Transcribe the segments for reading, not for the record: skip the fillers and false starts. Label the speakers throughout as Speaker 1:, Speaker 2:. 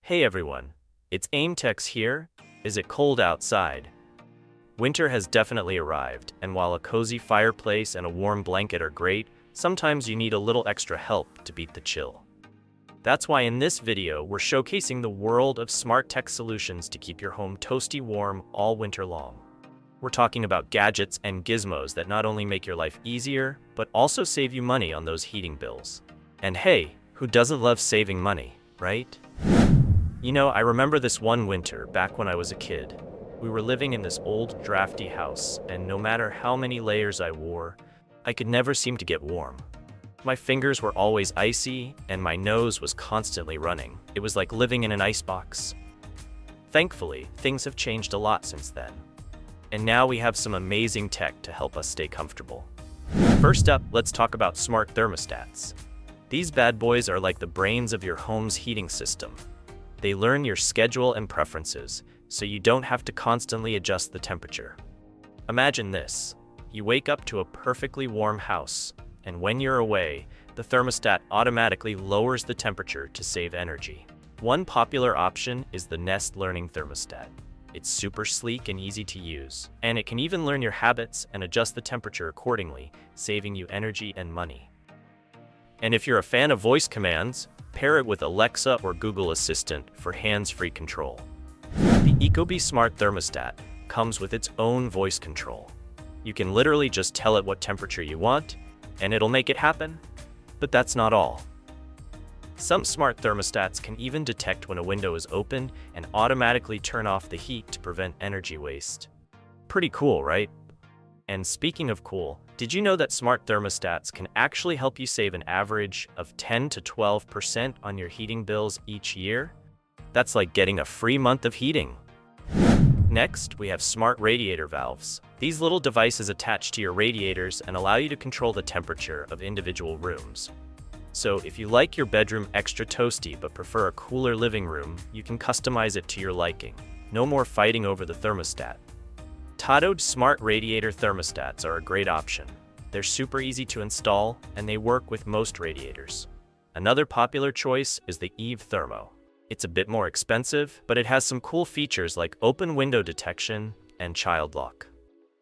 Speaker 1: Hey everyone, it's AimTex here. Is it cold outside? Winter has definitely arrived, and while a cozy fireplace and a warm blanket are great, sometimes you need a little extra help to beat the chill. That's why in this video, we're showcasing the world of smart tech solutions to keep your home toasty warm all winter long. We're talking about gadgets and gizmos that not only make your life easier, but also save you money on those heating bills. And hey, who doesn't love saving money, right? You know, I remember this one winter back when I was a kid. We were living in this old, drafty house, and no matter how many layers I wore, I could never seem to get warm. My fingers were always icy, and my nose was constantly running. It was like living in an icebox. Thankfully, things have changed a lot since then. And now we have some amazing tech to help us stay comfortable. First up, let's talk about smart thermostats. These bad boys are like the brains of your home's heating system. They learn your schedule and preferences, so you don't have to constantly adjust the temperature. Imagine this. You wake up to a perfectly warm house, and when you're away, the thermostat automatically lowers the temperature to save energy. One popular option is the Nest Learning Thermostat. It's super sleek and easy to use, and it can even learn your habits and adjust the temperature accordingly, saving you energy and money. And if you're a fan of voice commands, pair it with Alexa or Google Assistant for hands-free control. The Ecobee Smart Thermostat comes with its own voice control. You can literally just tell it what temperature you want, and it'll make it happen. But that's not all. Some smart thermostats can even detect when a window is open and automatically turn off the heat to prevent energy waste. Pretty cool, right? And speaking of cool, did you know that smart thermostats can actually help you save an average of 10 to 12% on your heating bills each year? That's like getting a free month of heating. Next, we have smart radiator valves. These little devices attach to your radiators and allow you to control the temperature of individual rooms. So if you like your bedroom extra toasty but prefer a cooler living room, you can customize it to your liking. No more fighting over the thermostat. Tado smart radiator thermostats are a great option. They're super easy to install, and they work with most radiators. Another popular choice is the Eve Thermo. It's a bit more expensive, but it has some cool features like open window detection and child lock.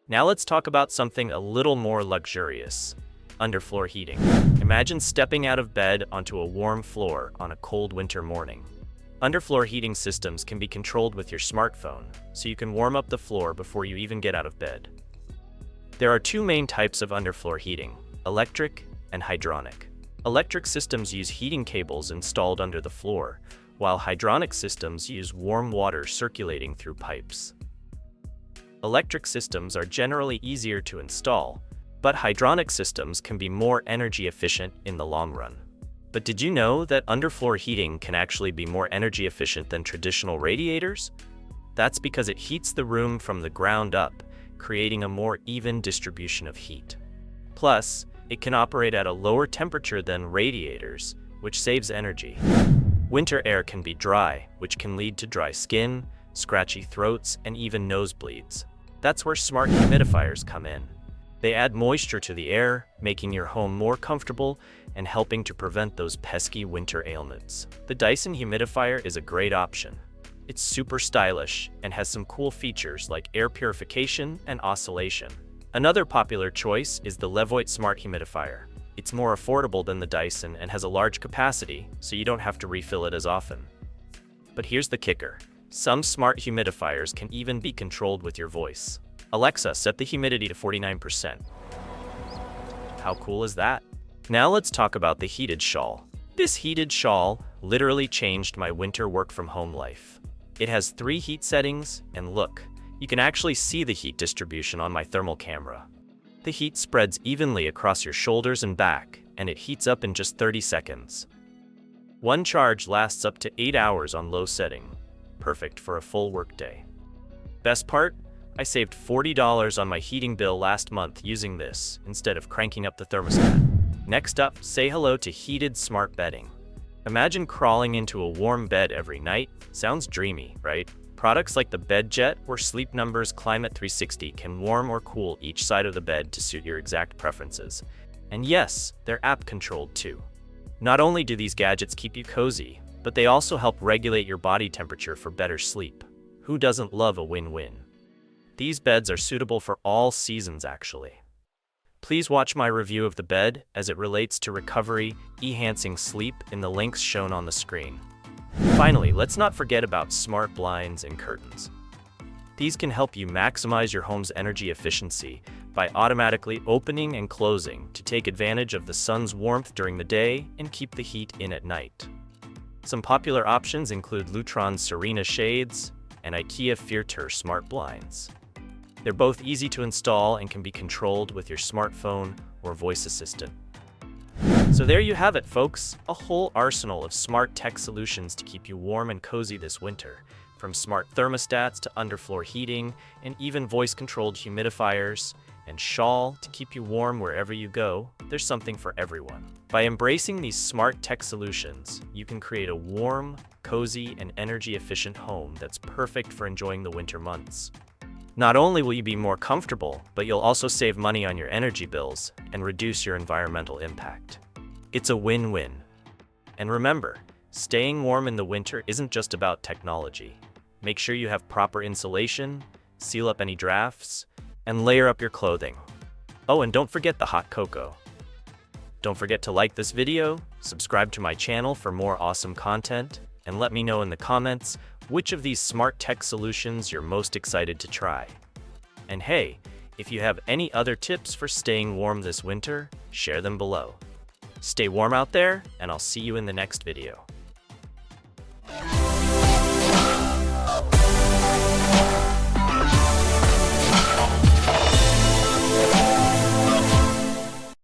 Speaker 1: Now let's talk about something a little more luxurious: underfloor heating. Imagine stepping out of bed onto a warm floor on a cold winter morning. Underfloor heating systems can be controlled with your smartphone, so you can warm up the floor before you even get out of bed. There are two main types of underfloor heating: electric and hydronic. Electric systems use heating cables installed under the floor, while hydronic systems use warm water circulating through pipes. Electric systems are generally easier to install, but hydronic systems can be more energy efficient in the long run. But did you know that underfloor heating can actually be more energy efficient than traditional radiators? That's because it heats the room from the ground up, creating a more even distribution of heat. Plus, it can operate at a lower temperature than radiators, which saves energy. Winter air can be dry, which can lead to dry skin, scratchy throats, and even nosebleeds. That's where smart humidifiers come in. They add moisture to the air, making your home more comfortable and helping to prevent those pesky winter ailments. The Dyson Humidifier is a great option. It's super stylish and has some cool features like air purification and oscillation. Another popular choice is the Levoit Smart Humidifier. It's more affordable than the Dyson and has a large capacity, so you don't have to refill it as often. But here's the kicker. Some smart humidifiers can even be controlled with your voice. Alexa, set the humidity to 49%. How cool is that? Now let's talk about the heated shawl. This heated shawl literally changed my winter work from home life. It has 3 heat settings, and look, you can actually see the heat distribution on my thermal camera. The heat spreads evenly across your shoulders and back, and it heats up in just 30 seconds. One charge lasts up to 8 hours on low setting, perfect for a full workday. Best part? I saved $40 on my heating bill last month using this, instead of cranking up the thermostat. Next up, say hello to heated smart bedding. Imagine crawling into a warm bed every night. Sounds dreamy, right? Products like the BedJet or Sleep Number's Climate 360 can warm or cool each side of the bed to suit your exact preferences. And yes, they're app-controlled too. Not only do these gadgets keep you cozy, but they also help regulate your body temperature for better sleep. Who doesn't love a win-win? These beds are suitable for all seasons, actually. Please watch my review of the bed as it relates to recovery, enhancing sleep in the links shown on the screen. Finally, let's not forget about smart blinds and curtains. These can help you maximize your home's energy efficiency by automatically opening and closing to take advantage of the sun's warmth during the day and keep the heat in at night. Some popular options include Lutron's Serena shades and IKEA Furter smart blinds. They're both easy to install and can be controlled with your smartphone or voice assistant. So there you have it, folks, a whole arsenal of smart tech solutions to keep you warm and cozy this winter. From smart thermostats to underfloor heating, and even voice-controlled humidifiers and shawl to keep you warm wherever you go, there's something for everyone. By embracing these smart tech solutions, you can create a warm, cozy, and energy-efficient home that's perfect for enjoying the winter months. Not only will you be more comfortable, but you'll also save money on your energy bills and reduce your environmental impact. It's a win-win. And remember, staying warm in the winter isn't just about technology. Make sure you have proper insulation, seal up any drafts, and layer up your clothing. Oh, and don't forget the hot cocoa. Don't forget to like this video, subscribe to my channel for more awesome content, and let me know in the comments which of these smart tech solutions you're most excited to try. And hey, if you have any other tips for staying warm this winter, share them below. Stay warm out there, and I'll see you in the next video.